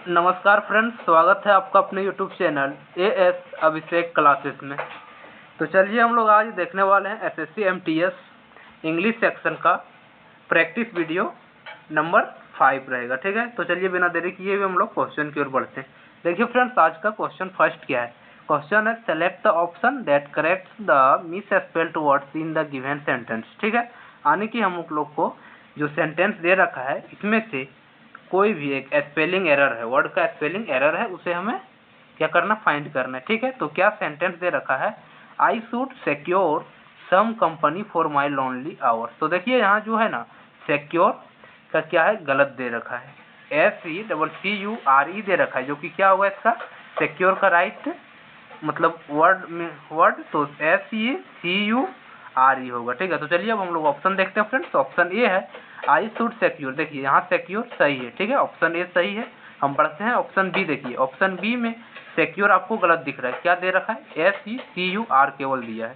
नमस्कार फ्रेंड्स, स्वागत है आपका अपने यूट्यूब चैनल एएस अभिषेक क्लासेस में। तो चलिए हम लोग आज देखने वाले हैं एसएससी एमटीएस इंग्लिश सेक्शन का प्रैक्टिस वीडियो नंबर 5 रहेगा। ठीक है, तो चलिए बिना देरी किए हुए हम लोग क्वेश्चन की ओर बढ़ते हैं। देखिए फ्रेंड्स, आज का क्वेश्चन फर्स्ट क्या है। क्वेश्चन है select the option that corrects the miss spelled words in the given sentence. ठीक है, यानी कि हम लोग को जो सेंटेंस दे रखा है इसमें से कोई भी एक स्पेलिंग एरर है, वर्ड का स्पेलिंग एरर है, उसे हमें क्या करना, फाइंड करना है। ठीक है, तो क्या सेंटेंस दे रखा है, I should secure some company for my lonely hours. तो देखिए यहाँ जो है ना, सिक्योर का क्या है, गलत दे रखा है, SECURE दे रखा है, जो कि क्या होगा इसका, सिक्योर का राइट मतलब वर्ड तो SECURE होगा। ठीक है, तो चलिए अब हम लोग ऑप्शन देखते हैं फ्रेंड्स। ऑप्शन ए है आई शुड सिक्योर। देखिए यहाँ सिक्योर सही है। ठीक है, ऑप्शन ए सही है। हम पढ़ते हैं ऑप्शन बी। देखिए ऑप्शन बी में सिक्योर आपको गलत दिख रहा है, क्या दे रखा है, SECUR केवल दिया है।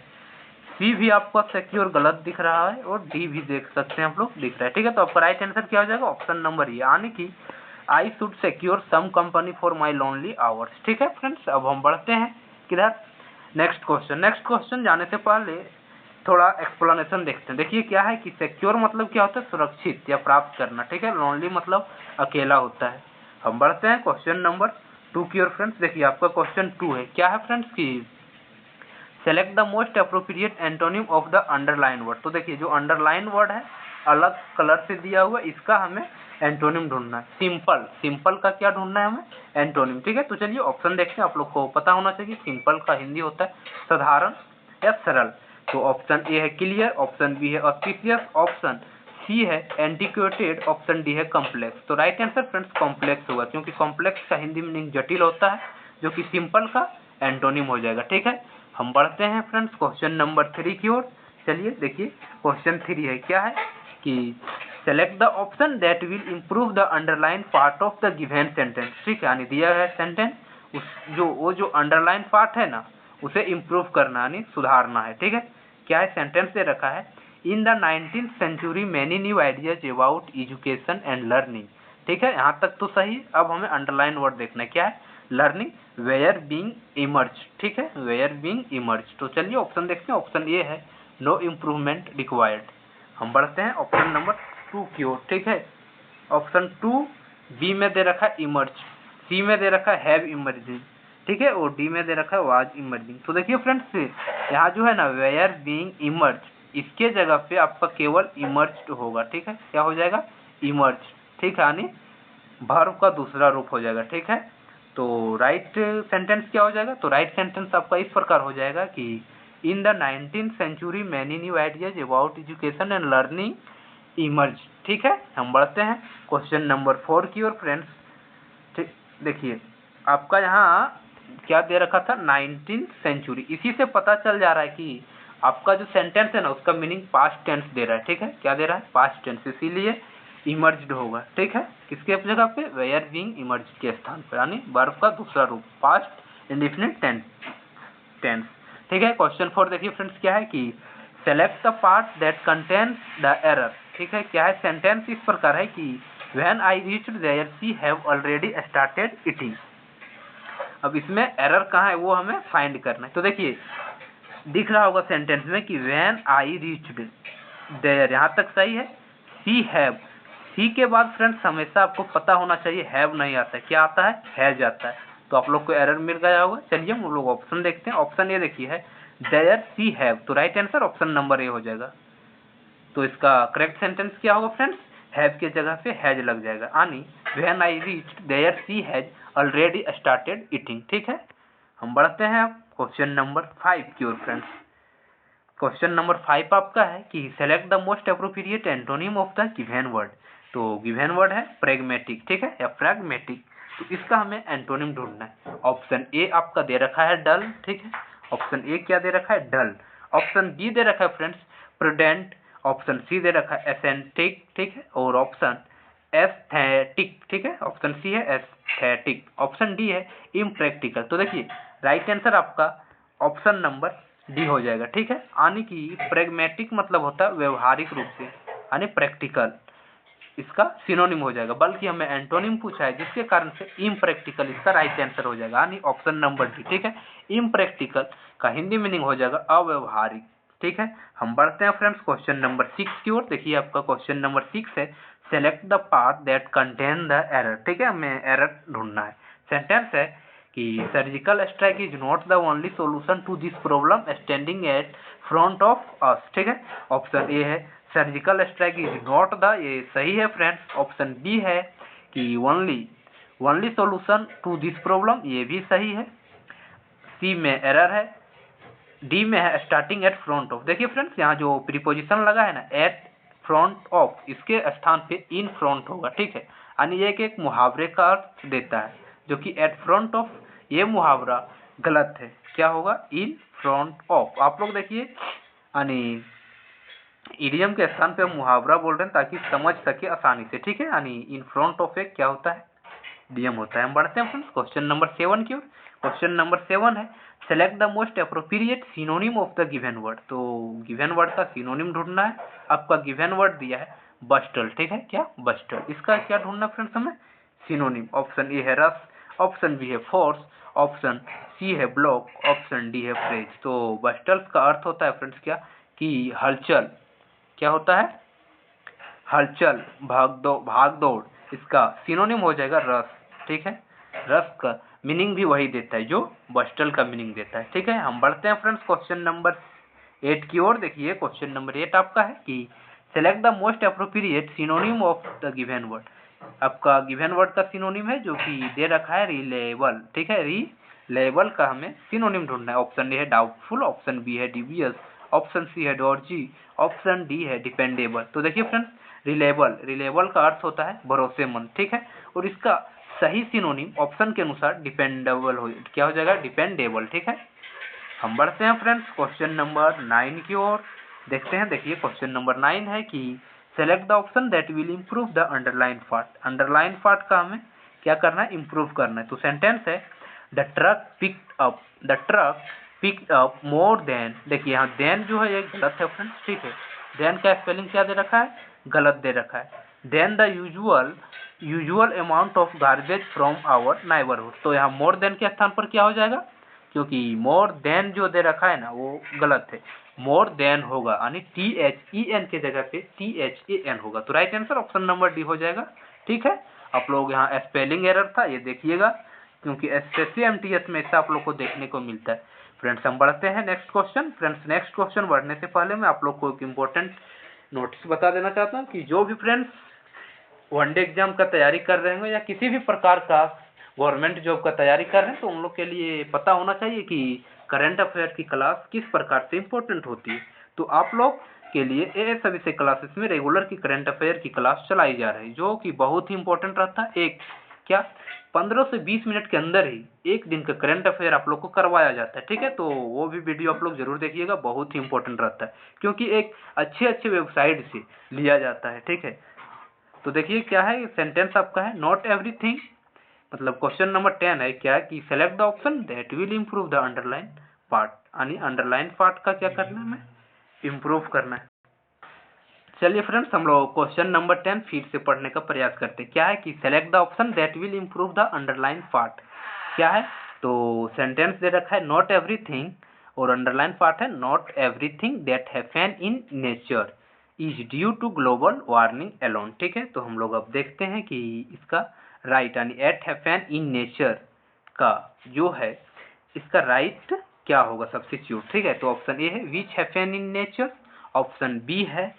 सी भी आपका सिक्योर गलत दिख रहा है और डी भी देख सकते हैं आप लोग, दिख रहा है। ठीक है, तो आपका राइट आंसर क्या हो जाएगा, ऑप्शन नंबर ए, यानी कि I should secure some company for my lonely hours. ठीक है फ्रेंड्स, अब हम बढ़ते हैं किधर, नेक्स्ट क्वेश्चन जाने से पहले थोड़ा एक्सप्लेनेशन देखते हैं। देखिए क्या है कि सिक्योर मतलब क्या होता है, सुरक्षित या प्राप्त करना। ठीक है, लोनली मतलब अकेला होता है। हम बढ़ते हैं क्वेश्चन नंबर 2 की ओर फ्रेंड्स। देखिए आपका क्वेश्चन 2 है, क्या है फ्रेंड्स की select the most appropriate antonym of the underline word. तो देखिए जो अंडरलाइन वर्ड है अलग कलर से दिया हुआ, इसका हमें एंटोनिम ढूंढना है। सिंपल का क्या ढूंढना है हमें, एंटोनिम। ठीक है, तो चलिए ऑप्शन देखते हैं। आप लोग को पता होना चाहिए सिंपल का हिंदी होता है साधारण या सरल। तो ऑप्शन ए है क्लियर, ऑप्शन बी है ऑस्पिशियस, ऑप्शन सी है एंटिक्वेटेड, ऑप्शन डी है कॉम्प्लेक्स। तो राइट आंसर फ्रेंड्स कॉम्प्लेक्स होगा, क्योंकि कॉम्प्लेक्स का हिंदी मीनिंग जटिल होता है, जो कि सिंपल का एंटोनिम हो जाएगा। ठीक है, हम बढ़ते हैं फ्रेंड्स क्वेश्चन नंबर 3 की ओर। चलिए देखिए क्वेश्चन 3 है, क्या है कि select the option that will improve the underline part of the given sentence. ठीक है, यानी दिया है सेंटेंस, वो जो अंडरलाइन पार्ट है ना, उसे इम्प्रूव करना यानी सुधारना है। ठीक है, क्या है, सेंटेंस दे रखा है in the 19th century many new ideas about education and learning. ठीक है, यहाँ तक तो सही। अब हमें अंडरलाइन वर्ड देखना है, क्या है, लर्निंग वेयर बीइंग इमर्ज। ठीक है, वेयर बीइंग इमर्ज। तो चलिए ऑप्शन देखते हैं। ऑप्शन ए है नो इम्प्रूवमेंट रिक्वायर्ड। हम बढ़ते हैं ऑप्शन नंबर 2 की ओर। ठीक है, ऑप्शन 2 बी में दे रखा है इमर्ज, सी में दे रखा है हैव इमर्जिंग। ठीक है, और डी में दे रखा है वाज इमर्जिंग। तो देखिए फ्रेंड्स यहाँ जो है ना वेयर बीइंग इमर्ज, इसके जगह पे आपका केवल इमर्ज्ड होगा। ठीक है, क्या हो जाएगा, इमर्ज। ठीक है, यानी वर्ब का दूसरा रूप हो जाएगा। ठीक है, तो राइट सेंटेंस क्या हो जाएगा, तो राइट सेंटेंस आपका इस प्रकार हो जाएगा कि in the 19th century many new ideas about education and learning emerge. ठीक है, हम बढ़ते हैं क्वेश्चन नंबर 4 की ओर फ्रेंड्स। ठीक, देखिए आपका यहाँ क्या दे रखा था, 19th सेंचुरी, इसी से पता चल जा रहा है कि आपका जो सेंटेंस है ना उसका मीनिंग पास्ट टेंस दे रहा है। ठीक है, क्या दे रहा है, पास्ट टेंस, इसीलिए इमर्ज्ड होगा। ठीक है, किसके जगह पे, वेयर बीइंग इमर्ज्ड के स्थान पर, यानी वर्ब का दूसरा रूप, पास्ट इंडेफिनिट टेंस। ठीक है, क्वेश्चन 4 देखिए फ्रेंड्स, क्या है कि select the part that contains the error. ठीक है, क्या है, सेंटेंस इस प्रकार है कि when I reached there she have already started eating. अब इसमें एरर कहाँ है वो हमें फाइंड करना है। तो देखिए दिख रहा होगा सेंटेंस में कि व्हेन आई रीच्ड देयर, यहाँ तक सही है। शी हैव, सी के बाद फ्रेंड्स हमेशा आपको पता होना चाहिए हैव नहीं आता है, क्या आता है, हैज आता है। तो आप लोग को एरर मिल गया होगा। चलिए हम लोग ऑप्शन देखते हैं। ऑप्शन ए देखिए है देयर शी हैव, तो right answer option number A हो जाएगा। तो इसका करेक्ट सेंटेंस क्या होगा फ्रेंड्स, हैव के जगह पे हैज लग जाएगा, यानी when I reached there she has already started eating. ठीक है, हम बढ़ते हैं अब क्वेश्चन नंबर 5 की ओर फ्रेंड्स। क्वेश्चन नंबर 5 आपका है कि select the most appropriate antonym of the given word. तो गिवन वर्ड है प्रेगमेटिक, ठीक है, या फ्रैगमेटिक। तो इसका हमें एंटोनिम ढूंढना है। ऑप्शन ए आपका दे रखा है डल। ठीक है, ऑप्शन ए क्या दे रखा है, डल। ऑप्शन बी दे रखा है फ्रेंड्स प्रूडेंट। ऑप्शन सी दे रखा है एसेंटिक। ठीक है, और ऑप्शन एस्थेटिक। ठीक है, ऑप्शन सी है एस्थेटिक, ऑप्शन डी है इम्प्रैक्टिकल। तो देखिए राइट आंसर आपका ऑप्शन नंबर डी हो जाएगा। ठीक है, यानी कि प्रेगमेटिक मतलब होता है व्यवहारिक रूप से, यानी प्रैक्टिकल। इसका सिनोनिम हो जाएगा, बल्कि हमें एंटोनिम पूछा है, जिसके कारण से इम्प्रैक्टिकल इसका राइट आंसर हो जाएगा, यानी ऑप्शन नंबर डी। ठीक है, इम्प्रैक्टिकल का हिंदी मीनिंग हो जाएगा अव्यवहारिक। ठीक है, हम बढ़ते हैं फ्रेंड्स क्वेश्चन नंबर 6 की ओर। देखिए आपका क्वेश्चन नंबर 6 है, select the part that contain the error. ठीक है, हमें एरर ढूंढना है। सेंटेंस है कि surgical strike is not the only solution to this problem standing at front of us. ठीक है, ऑप्शन ए है surgical strike is not the, ये सही है फ्रेंड्स। ऑप्शन बी है कि only solution to this problem, ये भी सही है। सी में एरर है। डी में है स्टार्टिंग एट फ्रंट ऑफ। देखिए फ्रेंड्स, यहाँ जो प्रीपोजिशन लगा है ना, एट फ्रंट ऑफ, इसके स्थान पे इन फ्रंट होगा। ठीक है, यानी ये एक मुहावरे का अर्थ देता है, जो कि एट फ्रंट ऑफ, ये मुहावरा गलत है। क्या होगा? In front of. आप लोग देखिए, यानी इडियम के स्थान पे हम मुहावरा बोल रहे हैं ताकि समझ सके आसानी से। ठीक है, यानी इन फ्रंट ऑफ एक क्या होता है? इडियम होता है। हम बढ़ते हैं फ्रेंड्स क्वेश्चन नंबर 7 की ओर। क्वेश्चन नंबर 7 है, select the most appropriate synonym of the given word. तो गिवन वर्ड का सिनोनिम ढूंढना है। आपका गिवन वर्ड दिया है बस्टल। ठीक है, क्या? बस्टल। इसका क्या ढूंढना फ्रेंड्स हमें? सिनोनिम। ऑप्शन ए है रस, ऑप्शन बी है फोर्स, ऑप्शन सी है ब्लॉक, ऑप्शन डी है फ्रेज। तो बस्टल्स का अर्थ होता है फ्रेंड्स क्या? कि हलचल। क्या होता है? हलचल, भाग दौड़। इसका सिनोनिम हो जाएगा रस। ठीक है, रस का मीनिंग भी वही देता है जो बस्टल का मीनिंग देता है। ठीक है, हम बढ़ते हैं फ्रेंड्स क्वेश्चन नंबर 8 की ओर। देखिए क्वेश्चन नंबर 8 आपका है कि select the most appropriate synonym of the given word. आपका गिवन वर्ड का सिनोनिम है जो कि दे रखा है रिलेबल। ठीक है, रिलेबल का हमें सिनोनिम ढूंढना है। ऑप्शन ए है डाउटफुल, ऑप्शन बी है डिवियस, ऑप्शन सी है डॉर्जी, ऑप्शन डी है डिपेंडेबल। तो देखिए फ्रेंड्स, रिलेबल का अर्थ होता है भरोसेमंद। ठीक है, और इसका सही सिनोनिम ऑप्शन के अनुसार डिपेंडेबल हो, क्या हो जाएगा? डिपेंडेबल। ठीक है, हम बढ़ते हैं फ्रेंड्स क्वेश्चन नंबर 9 की ओर। देखते हैं, देखिए क्वेश्चन नंबर 9 है कि select the option that will improve the underline part. Underline part का हमें क्या करना है? इम्प्रूव करना है। तो सेंटेंस है the truck picked up more than. देखिए यहाँ देन जो है ये गलत है फ्रेंड्स। ठीक है, देन का स्पेलिंग क्या दे रखा है? गलत दे रखा है। Then the usual amount of garbage from our neighbourhood. तो यहाँ मोर देन के स्थान पर क्या हो जाएगा? क्योंकि मोर देन जो दे रखा है ना वो गलत है, मोर देन होगा, यानी THEN के जगह पे THAN होगा। तो right answer option number D हो जाएगा। ठीक है, आप लोग यहाँ स्पेलिंग एरर था, ये देखिएगा, क्योंकि SSC MTS में ऐसा आप लोग को देखने को मिलता है। फ्रेंड्स हम बढ़ते हैं next question. Friends next question बढ़ने से पहले मैं आप लोग को एक इम्पोर्टेंट नोटिस बता देना चाहता हूँ कि जो भी फ्रेंड्स वनडे एग्जाम का तैयारी कर रहे हैं या किसी भी प्रकार का गवर्नमेंट जॉब का तैयारी कर रहे हैं, तो उन लोग के लिए पता होना चाहिए कि करंट अफेयर की क्लास किस प्रकार से इम्पोर्टेंट होती है। तो आप लोग के लिए ये सभी से क्लासेस में रेगुलर की करंट अफेयर की क्लास चलाई जा रही है, जो कि बहुत ही इंपॉर्टेंट रहता है। एक क्या 15 से 20 मिनट के अंदर ही एक दिन का करंट अफेयर आप लोग को करवाया जाता है। ठीक है, तो वो भी वीडियो आप लोग जरूर देखिएगा, बहुत ही इंपॉर्टेंट रहता है, क्योंकि एक अच्छे वेबसाइट से लिया जाता है। ठीक है, तो देखिए क्या है, सेंटेंस आपका है नॉट एवरीथिंग, मतलब क्वेश्चन नंबर 10 है क्या कि select the option that will improve the underline part, यानी अंडरलाइन पार्ट का क्या करना है? हमें इम्प्रूव करना है। चलिए फ्रेंड्स, हम लोग क्वेश्चन नंबर 10 फिर से पढ़ने का प्रयास करते हैं। क्या है कि select the option that will improve the underline part. क्या है? तो सेंटेंस दे रखा है नॉट एवरीथिंग, और अंडरलाइन पार्ट है not everything that happen in nature is due to global warming alone. ठीक है, तो हम लोग अब देखते हैं कि इसका राइट यानी एट हैपन इन नेचर का जो है इसका राइट क्या होगा? सब्स्टिट्यूट। ठीक है, तो ऑप्शन ए है which happen in nature, option B है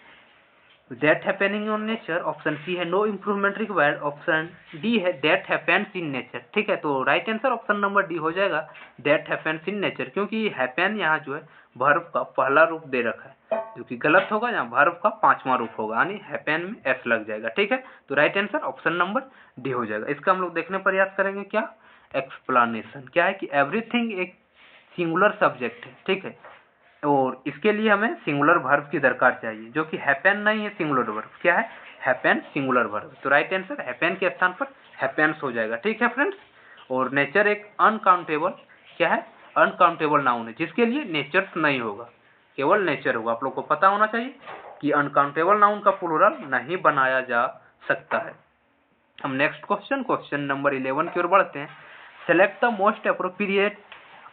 that happening on nature, option C है no improvement required, option D है दैट हैपेंस इन नेचर। ठीक है, तो right answer option number D हो जाएगा दैट हैपेंस इन नेचर, क्योंकि हैपन यहाँ जो है वर्ब का पहला रूप दे रखा है, जो कि गलत होगा। यहाँ वर्ब का 5वां रूप होगा, यानी हैपन में एस लग जाएगा। ठीक है, तो right answer option number D हो जाएगा। इसका हम लोग देखने प्रयास करेंगे क्या एक्सप्लेनेशन। क्या है कि एवरीथिंग एक सिंगुलर सब्जेक्ट है। ठीक है, और इसके लिए हमें सिंगुलर वर्ब की दरकार चाहिए, जो कि हैपन नहीं है, सिंगुलर वर्ब। क्या है? Happen singular verb. तो राइट आंसर हैपन के स्थान पर हैपेंस हो जाएगा। ठीक है फ्रेंड्स, और नेचर एक अनकाउंटेबल क्या है? अनकाउंटेबल नाउन है, जिसके लिए नेचर्स नहीं होगा, केवल नेचर होगा। आप लोग को पता होना चाहिए कि अनकाउंटेबल नाउन का प्लूरल नहीं बनाया जा सकता है। हम नेक्स्ट क्वेश्चन नंबर 11 की ओर बढ़ते हैं। Select the most appropriate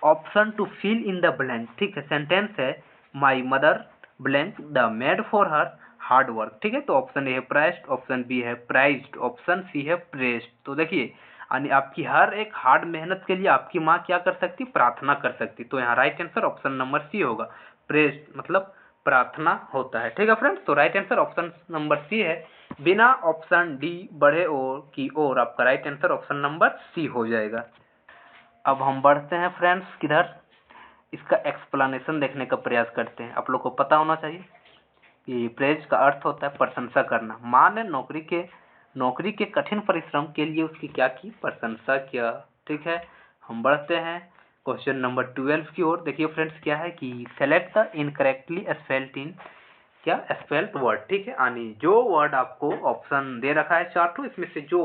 option to fill in the blank. ठीक है, सेंटेंस है my mother blank the maid for her hard work. ठीक है, तो ऑप्शन ए है प्राइस्ड, ऑप्शन बी है प्राइज्ड, ऑप्शन सी है प्रेस्ड। तो देखिए यानी आपकी हर एक हार्ड मेहनत के लिए आपकी माँ क्या कर सकती, प्रार्थना कर सकती। तो यहाँ right answer option number C होगा। प्रेस्ड मतलब प्रार्थना होता है। ठीक है फ्रेंड्स, तो right answer option number C है, बिना ऑप्शन डी बढ़े और की ओर। आपका right answer option number C हो जाएगा। अब हम बढ़ते हैं फ्रेंड्स किधर, इसका एक्सप्लेनेशन देखने का प्रयास करते हैं। आप लोग को पता होना चाहिए कि प्रेज का अर्थ होता है प्रशंसा करना। माँ ने नौकरी के कठिन परिश्रम के लिए उसकी क्या की, प्रशंसा किया। ठीक है, हम बढ़ते हैं क्वेश्चन नंबर 12 की ओर। देखिए फ्रेंड्स क्या है कि सेलेक्ट द इनकरेक्टली स्पेल्ड इन क्या स्पेल्ड वर्ड। ठीक है, यानी जो वर्ड आपको ऑप्शन दे रखा है चार्टो, इसमें से जो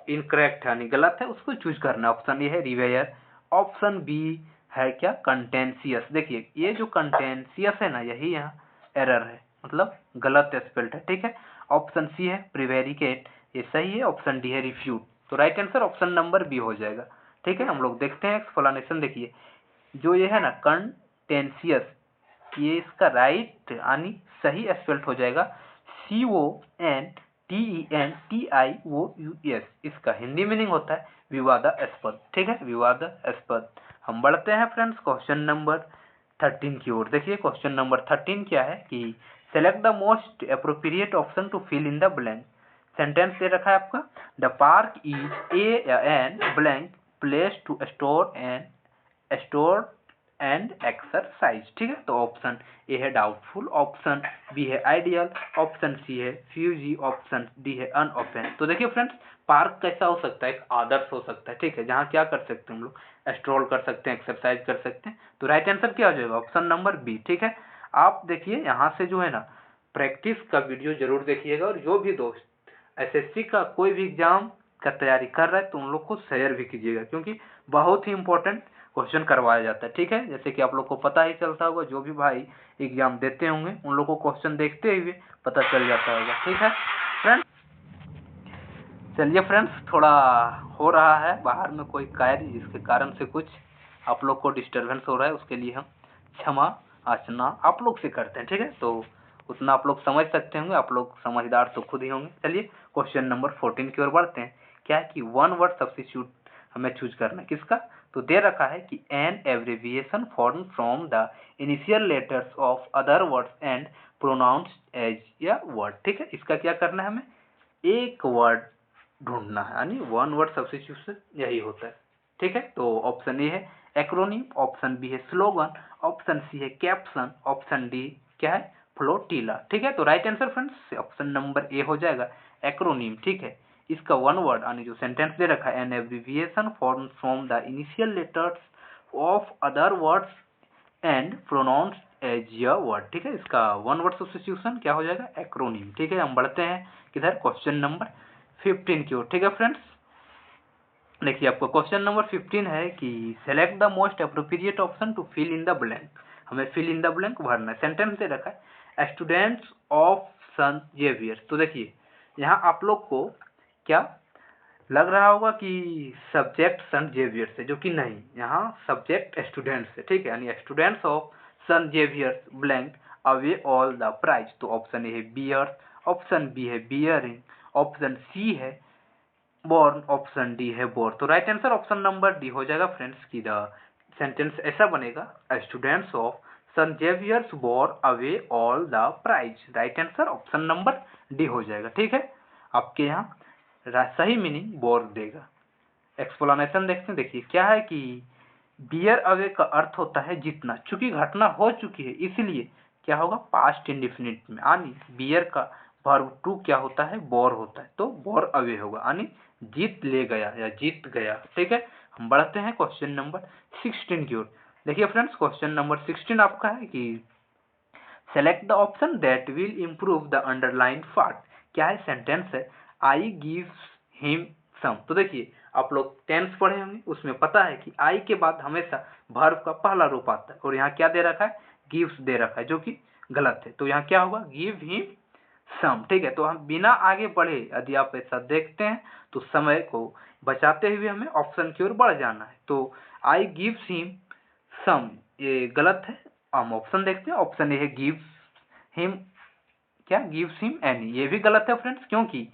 इनकरेक्ट है यानी गलत है उसको चूज करना। ऑप्शन ए है रिवेयर, ऑप्शन बी है क्या कंटेंशियस। देखिए ये जो कंटेंशियस है ना, यही यहाँ एरर है, मतलब गलत स्पेल्ड है। ठीक है, ऑप्शन सी है प्रिवेरिकेट, ये सही है। ऑप्शन डी है रिफ्यूट, तो right answer option number B हो जाएगा। ठीक है, हम लोग देखते हैं एक्सप्लेनेशन। देखिए जो ये है ना कंटेंशियस, ये इसका राइट यानी सही स्पेल्ट हो जाएगा CONTENTIOUS। इसका हिंदी मीनिंग होता है विवादास्पद। ठीक है, विवादास्पद। हम बढ़ते हैं फ्रेंड्स क्वेश्चन नंबर 13 की ओर। देखिए क्वेश्चन नंबर 13 क्या है कि select the most appropriate option to fill in the blank. Sentence दे रखा है आपका, the park is an blank place to store and exercise. ठीक है, तो ऑप्शन ए है डाउटफुल, ऑप्शन बी है आइडियल, ऑप्शन सी है फ्यूजी, ऑप्शन डी है अनओपन। तो देखिए फ्रेंड्स पार्क कैसा हो सकता है, एक आदर्श हो सकता है। ठीक है, जहाँ क्या कर सकते हैं हम लोग, स्ट्रोल कर सकते हैं, एक्सरसाइज कर सकते हैं। तो राइट आंसर क्या हो जाएगा, ऑप्शन नंबर बी। ठीक है, आप देखिए यहाँ से जो है ना प्रैक्टिस का वीडियो जरूर देखिएगा, और जो भी दोस्त एसएससी का कोई भी एग्जाम का तैयारी कर रहा है तो उन लोग को शेयर भी कीजिएगा, क्योंकि बहुत ही इंपॉर्टेंट क्वेश्चन करवाया जाता है। ठीक है, जैसे कि आप लोग को पता ही चलता होगा, जो भी भाई एग्जाम देते होंगे उन लोग को क्वेश्चन देखते हुए पता चल जाता होगा। ठीक है फ्रेंड्स, चलिए फ्रेंड्स थोड़ा हो रहा है बाहर में कोई कार्य, जिसके कारण से कुछ आप लोग को डिस्टर्बेंस हो रहा है, उसके लिए हम क्षमा याचना आप लोग से करते हैं। ठीक है, तो उतना आप लोग समझ सकते होंगे, आप लोग समझदार तो खुद ही होंगे। चलिए क्वेश्चन नंबर 14 की ओर बढ़ते हैं। क्या है कि वन वर्ड सब्स्टिट्यूट हमें चूज करना है, किसका, तो दे रखा है कि an abbreviation form from the initial letters of other words and pronounced as a word. ठीक है, इसका क्या करना है, हमें एक वर्ड ढूंढना है, यानी वन वर्ड सब्स्टिट्यूशन यही होता है। ठीक है, तो ऑप्शन ए है एक्रोनिम, ऑप्शन बी है स्लोगन, ऑप्शन सी है कैप्शन, ऑप्शन डी क्या है फ्लोटीला। ठीक है, तो right answer friends option number A हो जाएगा एक्रोनिम। ठीक है, इसका वन वर्ड यानी जो सेंटेंस दे रखा है an abbreviation form from the initial letters of other words and pronounced as a word. ठीक है, इसका वन वर्ड सब्स्टिट्यूशन क्या हो जाएगा, एक्रोनिम। ठीक है, हम बढ़ते हैं किधर, क्वेश्चन नंबर 15 की ओर। ठीक है फ्रेंड्स, देखिए आपको क्वेश्चन नंबर 15 है कि select the most appropriate option to fill in the blank. हमें फिल इन द ब्लैंक भरना है। सेंटेंस दे रखा है स्टूडेंट्स ऑफ सेंट जेवियर। तो देखिए यहाँ आप लोग को क्या लग रहा होगा कि सब्जेक्ट सेंट जेवियर से, जो कि नहीं, यहाँ सब्जेक्ट स्टूडेंट्स से। ठीक है, यानी students of Saint Xavier blank away all the prize. तो ऑप्शन ए है बियर, ऑप्शन बी है बियरिंग, ऑप्शन सी है बोर्न, ऑप्शन डी है बोर। तो right answer option number D हो जाएगा फ्रेंड्स की द सेंटेंस ऐसा बनेगा students of Saint Xavier's bore away all the prize. Right answer option number D हो जाएगा। ठीक है, आपके यहाँ सही मीनिंग बोर देगा। एक्सप्लेनेशन देखते हैं। देखिए क्या है कि बियर अवे का अर्थ होता है जीतना, चूंकि घटना हो चुकी है इसलिए क्या होगा पास्ट इंडिफिनिट में, यानी बियर का वर्ब टू क्या होता है बोर होता है, तो बोर अवे होगा, यानी जीत ले गया या जीत गया। ठीक है, हम बढ़ते हैं क्वेश्चन नंबर 16 की ओर। देखिए फ्रेंड्स क्वेश्चन नंबर 16 आपका है कि select the option that will improve the underline part. क्या है, सेंटेंस है आई गिव्स हिम सम। तो देखिए आप लोग टेंस पढ़े होंगे, उसमें पता है कि आई के बाद हमेशा वर्ब का पहला रूप आता है, और यहाँ क्या दे रखा है गिव्स दे रखा है, जो कि गलत है। तो यहाँ क्या होगा गिव हिम सम, ठीक है। तो हम बिना आगे बढ़े यदि आप ऐसा देखते हैं तो समय को बचाते हुए हमें ऑप्शन की ओर बढ़ जाना है। तो आई गिव्स हिम सम, ये गलत है। हम ऑप्शन देखते हैं, ऑप्शन ए है गिव्स हिम, क्या गिव्स हिम एनी, ये भी गलत है फ्रेंड्स, क्योंकि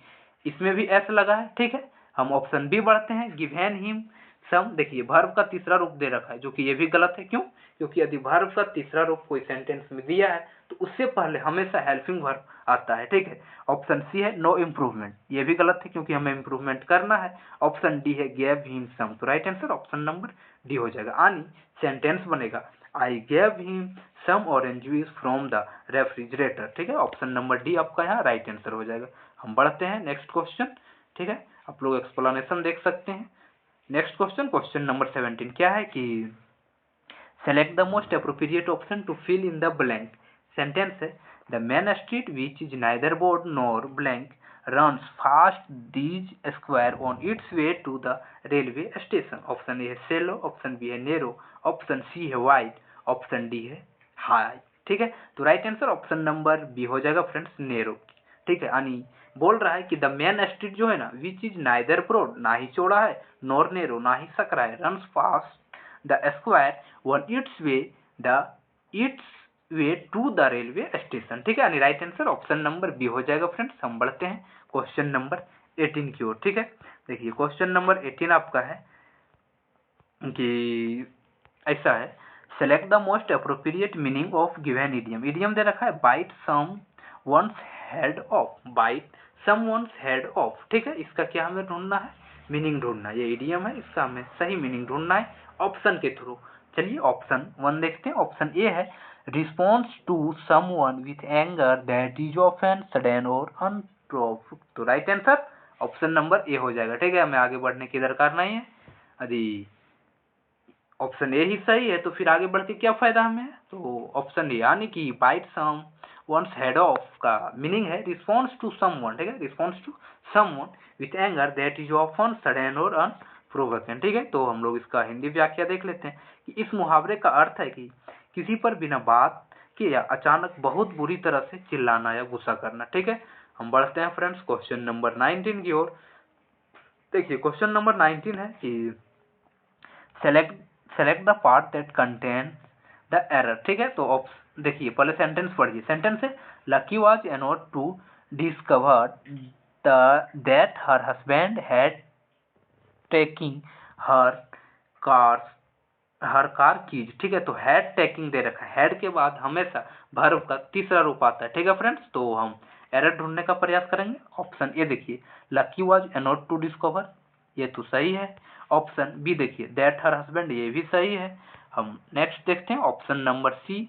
इसमें भी एस लगा है, ठीक है। हम ऑप्शन बी बढ़ते हैं, गिवन हिम सम। देखिए वर्ब का तीसरा रूप दे रखा है, जो कि ये भी गलत है। क्यों? क्योंकि यदि वर्ब का तीसरा रूप कोई सेंटेंस में दिया है तो उससे पहले हमेशा हेल्पिंग वर्ब आता है, ठीक है। ऑप्शन सी है नो इम्प्रूवमेंट, ये भी गलत है क्योंकि हमें इम्प्रूवमेंट करना है। ऑप्शन डी है गेव हिम सम, तो right answer option number D हो जाएगा। यानी सेंटेंस बनेगा I gave him some orange juice from the refrigerator, ठीक है। ऑप्शन नंबर डी आपका यहाँ राइट आंसर हो जाएगा। हम बढ़ते हैं नेक्स्ट क्वेश्चन, ठीक है। आप लोग एक्सप्लेनेशन देख सकते हैं। नेक्स्ट क्वेश्चन, क्वेश्चन नंबर 17 क्या है कि select the most appropriate option to fill in the blank. Sentence है the main street which is neither board nor blank runs fast these square on its way to the railway station। Option A है shallow, option B है narrow, option C है wide, option D है high, ठीक है। तो right answer option number B हो जाएगा friends, narrow, ठीक है। यानी बोल रहा है कि द मेन स्ट्रीट जो है ना, विच इज नाइदर ब्रॉड, ना ही चौड़ा है, नॉर नेरो, ना ही सकरा है, runs fast the square one its way to the railway station, ठीक है। यानी right answer option number B हो जाएगा फ्रेंड्स। हम बढ़ते हैं क्वेश्चन नंबर 18 की ओर, ठीक है। देखिए क्वेश्चन नंबर 18 आपका है कि ऐसा है select the most appropriate meaning of given idiom. Idiom दे रखा है बाइट सम वंस हेड ऑफ, बाइट सम वंस हेड ऑफ, ठीक है। इसका क्या हमें ढूंढना है, मीनिंग ढूंढना है। ये इडियम है, इसका हमें सही मीनिंग ढूंढना है ऑप्शन के थ्रू। चलिए ऑप्शन 1 देखते हैं। ऑप्शन ए है response to someone with anger that is often sudden और अनप्रोवोक्ड, तो right answer option number A हो जाएगा, ठीक है। हमें आगे बढ़ने की दरकार नहीं है। यदि ऑप्शन ए ही सही है तो फिर आगे बढ़ के क्या फायदा हमें, तो ऑप्शन ए यानी कि बाइट सम वंस हेड ऑफ का मीनिंग है रिस्पॉन्स टू समवन, ठीक है। Response to someone with anger that is often sudden और अनप्रोवोकेड, ठीक है। तो हम लोग इसका हिंदी व्याख्या देख लेते हैं कि इस मुहावरे का अर्थ है कि किसी पर बिना बात के या अचानक बहुत बुरी तरह से चिल्लाना या गुस्सा करना, ठीक है। हम बढ़ते हैं फ्रेंड्स क्वेश्चन नंबर 19 की ओर। देखिए क्वेश्चन नंबर 19 है कि select the part that contain the error, ठीक है। तो देखिए पहले सेंटेंस पढ़िए। सेंटेंस है Lucky was annoyed to discover that her husband had taking her car keys, ठीक है। तो हैड टेकिंग दे रखा है, हैड के बाद हमेशा वर्ब का तीसरा रूप आता है, ठीक है फ्रेंड्स। तो हम एरर ढूंढने का प्रयास करेंगे। ऑप्शन ए देखिए lucky was annoyed to discover, ये तो सही है। ऑप्शन बी देखिए दैट हर हस्बैंड, ये भी सही है। हम नेक्स्ट देखते हैं option number C.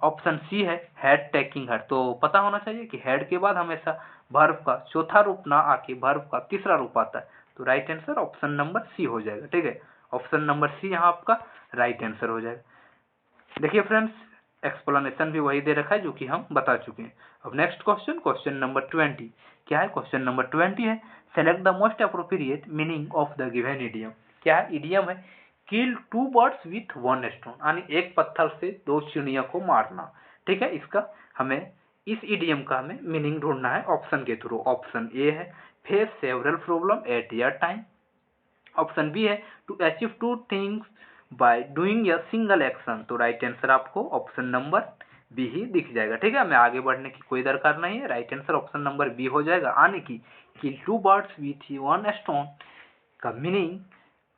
Option C है हैड टेकिंग हर, तो पता होना चाहिए कि हैड के बाद हमेशा वर्ब का चौथा रूप ना आके वर्ब का तीसरा रूप आता है, तो right answer option number C हो जाएगा, ठीक है। ऑप्शन नंबर सी यहाँ आपका राइट आंसर हो जाएगा। देखिए फ्रेंड्स एक्सप्लेनेशन भी वही दे रखा है जो कि हम बता चुके हैं। अब नेक्स्ट क्वेश्चन, क्वेश्चन नंबर 20 क्या है, क्वेश्चन नंबर 20 है select the most appropriate meaning of the given idiom. क्या है, इडियम है kill two birds with one stone, यानी एक पत्थर से दो चिड़िया को मारना, ठीक है। इसका हमें इस इडियम का हमें मीनिंग ढूंढना है ऑप्शन के थ्रू। ऑप्शन ए है face several problem at year time, option B है to achieve two things by doing a single action, तो राइट आंसर आपको ऑप्शन नंबर बी ही दिख जाएगा, ठीक है। हमें आगे बढ़ने की कोई दरकार नहीं है, right answer option number B हो जाएगा। यानी कि kill two birds with one stone का meaning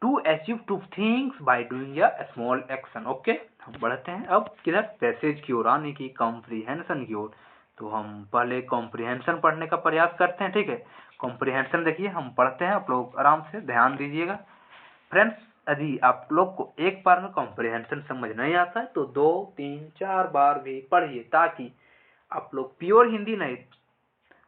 to achieve two things by doing a small action, okay. हम बढ़ते हैं अब किधर, पैसेज की ओर, आने की कॉम्प्रिहेंशन की ओर। तो हम पहले कॉम्प्रिहेंशन पढ़ने का प्रयास करते हैं, ठीक है। कॉम्प्रिहेंशन देखिए हम पढ़ते हैं, आप लोग आराम से ध्यान दीजिएगा फ्रेंड्स। यदि आप लोग को एक बार में कॉम्प्रिहेंशन समझ नहीं आता है तो 2, 3, 4 बार भी पढ़िए, ताकि आप लोग प्योर हिंदी नहीं,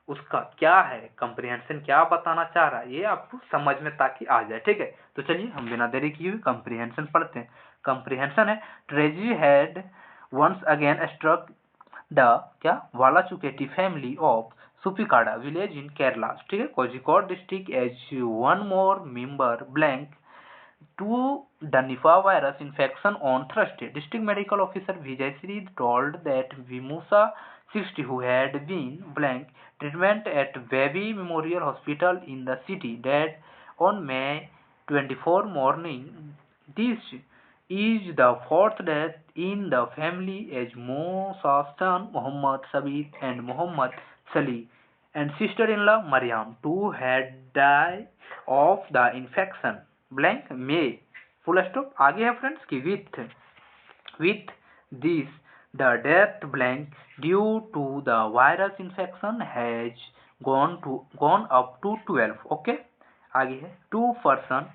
उसका क्या है कॉम्प्रिहेंशन क्या बताना चाह रहा है ये आपको समझ में ताकि आ जाए, ठीक है। तो चलिए हम बिना देरी किए हुए कॉम्प्रिहेंशन पढ़ते हैं। कॉम्प्रिहेंशन है tragedy had once again struck the क्या Valachuketty family of Supikada village in Kerala, ठीक है, Kozhikode district as one more member blank to the Nipah virus infection on Thursday. District Medical Officer Vijay Sri told that Vimusa 60 who had been blank treatment at Baby Memorial Hospital in the city. That on May 24 morning. This is the fourth death in the family as Mosa's son Muhammad Sabit and Muhammad Salih and sister-in-law Mariam too had died of the infection. Blank May. Full stop. आगे है friends कि with this the death blank due to the virus infection has gone up to 12. Okay. आगे है 2 person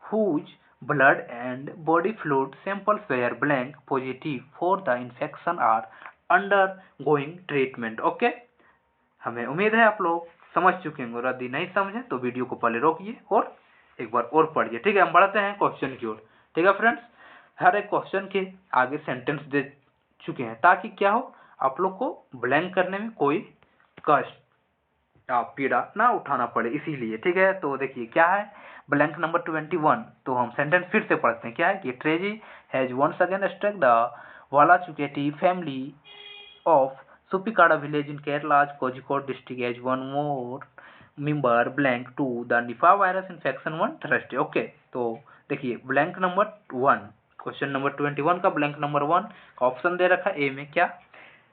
whose blood and body fluid samples were blank positive for the infection are undergoing treatment. Okay. हमें उम्मीद है आप लोग समझ चुके होंगे और यदि नहीं समझे तो वीडियो को पहले रोकिए और एक बार और पढ़िए। ठीक है, हम बढ़ते हैं क्वेश्चन की ओर। ठीक है फ्रेंड्स, हर एक क्वेश्चन के आगे सेंटेंस दे चुके हैं ताकि क्या हो, आप लोग को ब्लैंक करने में कोई कष्ट पीड़ा ना उठाना पड़े, इसीलिए। ठीक है, तो देखिए क्या है ब्लैंक नंबर 21। तो हम सेंटेंस फिर से पढ़ते हैं। क्या है कि tragedy has once again struck the Valachuketty family of Supikada village in Kerala's Kozhikode district as one more member blank to the Nipah virus infection one Thursday. Okay, तो देखिए ब्लैंक नंबर 1 क्वेश्चन नंबर 21 का blank number 1 का option दे रखा है। ए में क्या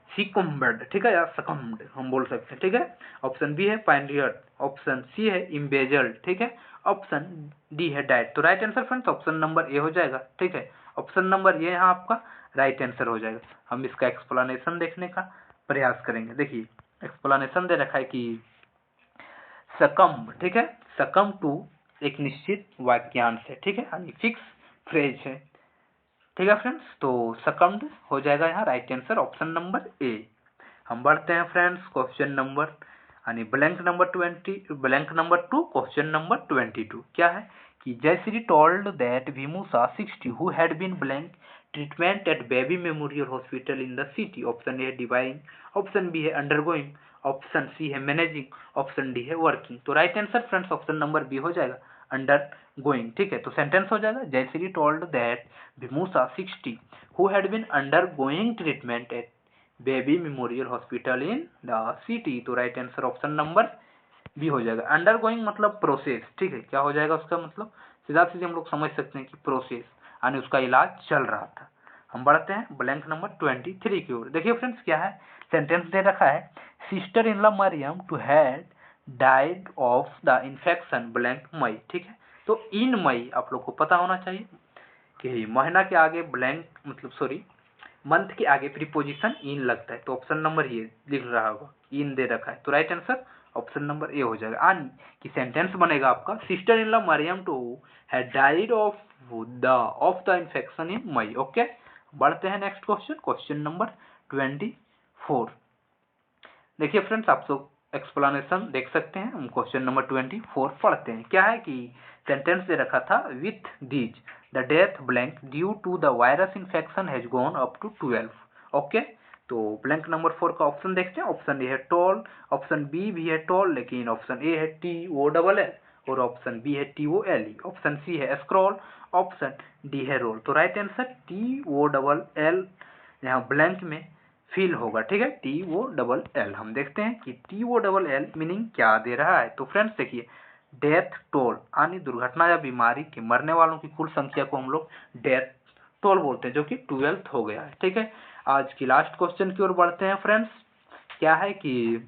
सिकम्बर्ड, ठीक है, या सकम्ड हम बोल सकते हैं। ठीक है, ऑप्शन बी है पाइनियर्ड, ऑप्शन सी है इम्बेजल्ड, ठीक है, ऑप्शन डी है डाइट। तो right answer friends option number A हो जाएगा। ठीक है, ऑप्शन नंबर ए यहाँ आपका राइट आंसर हो जाएगा। हम इसका एक्सप्लेनेशन देखने का प्रयास करेंगे। देखिए एक्सप्लेनेशन दे रखा है कि सकम, ठीक है, सकम टू एक निश्चित वाक्यांश है। ठीक है, यानी फिक्स फ्रेज है। ठीक है फ्रेंड्स, तो सकम्ड हो जाएगा यहाँ right answer option number A. हम बढ़ते हैं फ्रेंड्स क्वेश्चन नंबर यानी ब्लैंक नंबर 2 क्वेश्चन नंबर 22। क्या है कि Jayashree told that Vimusha 60 who had been blank treatment at Baby Memorial Hospital in the city. Option A है डिवाइंग, ऑप्शन बी है undergoing, option C है मैनेजिंग, ऑप्शन डी है working. तो right answer friends option number B हो जाएगा undergoing. ठीक है, तो सेंटेंस हो जाएगा Jayashree told that Vimusha 60 who had been undergoing treatment at Baby Memorial Hospital in the city. तो right answer option number B हो जाएगा। अंडरगोइंग मतलब प्रोसेस। ठीक है, क्या हो जाएगा उसका मतलब सीधा सीधे हम लोग समझ सकते हैं कि प्रोसेस यानी उसका इलाज चल रहा था। हम बढ़ते हैं ब्लैंक नंबर 23 की ओर। देखिए फ्रेंड्स क्या है, सेंटेंस दे रखा है sister in law Maryam too had died of the infection blank May. ठीक है, तो इन मई आप लोग को पता होना चाहिए कि महीना के आगे ब्लैंक मतलब सॉरी मंथ के आगे प्रीपोजिशन इन लगता है। तो ऑप्शन नंबर ये लिख रहा होगा, इन दे रखा है। तो right answer option number A हो जाएगा। यानी कि सेंटेंस बनेगा आपका sister in law Maryam too had died of the infection in May. Okay, बढ़ते हैं नेक्स्ट क्वेश्चन नंबर 24। देखिए फ्रेंड्स आप सब एक्सप्लेनेशन देख सकते हैं। हम क्वेश्चन नंबर 24 पढ़ते हैं। क्या है कि सेंटेंस दे रखा था with these the death blank due to the virus infection has gone up to 12। Okay, तो ब्लैंक नंबर 4 का ऑप्शन देखते हैं। ऑप्शन ए है टॉल, ऑप्शन बी भी है टॉल लेकिन ऑप्शन ए है TOLL और ऑप्शन बी है TOLE, ऑप्शन सी है स्क्रॉल, ऑप्शन डी है रोल। तो राइट आंसर TOLL यहाँ ब्लैंक में फिल होगा। ठीक है, TOLL। हम देखते हैं कि TOLL मीनिंग क्या दे रहा है। तो फ्रेंड्स देखिए डेथ टोल यानी दुर्घटना या बीमारी के मरने वालों की कुल संख्या को हम लोग डेथ टोल बोलते हैं, जो कि 12 हो गया है। ठीक है, आज की लास्ट क्वेश्चन की ओर बढ़ते हैं फ्रेंड्स। क्या है कि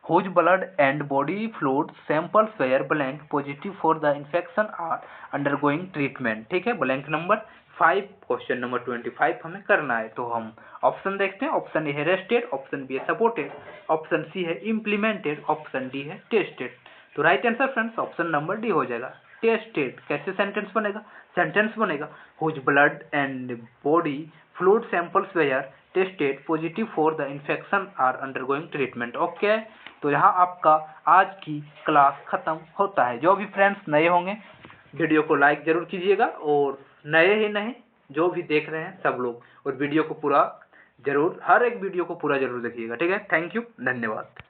whose blood and body fluid samples were blank positive for the infection are undergoing treatment। ठीक है, ब्लैंक नंबर 5 क्वेश्चन नंबर 25 हमें करना है। तो हम ऑप्शन देखते हैं। ऑप्शन ए है रेस्टेड, ऑप्शन बी है सपोर्टेड, ऑप्शन सी है इम्प्लीमेंटेड, ऑप्शन डी है टेस्टेड। तो right answer friends option number D हो जाएगा टेस्टेड। कैसे सेंटेंस बनेगा, सेंटेंस बनेगा whose blood and body fluid samples were tested positive for the infection are undergoing treatment। Okay, तो यहाँ आपका आज की क्लास खत्म होता है। जो भी फ्रेंड्स नए होंगे वीडियो को लाइक जरूर कीजिएगा और नए ही नहीं जो भी देख रहे हैं सब लोग और वीडियो को पूरा जरूर हर एक वीडियो को पूरा जरूर देखिएगा। ठीक है, थैंक यू, धन्यवाद।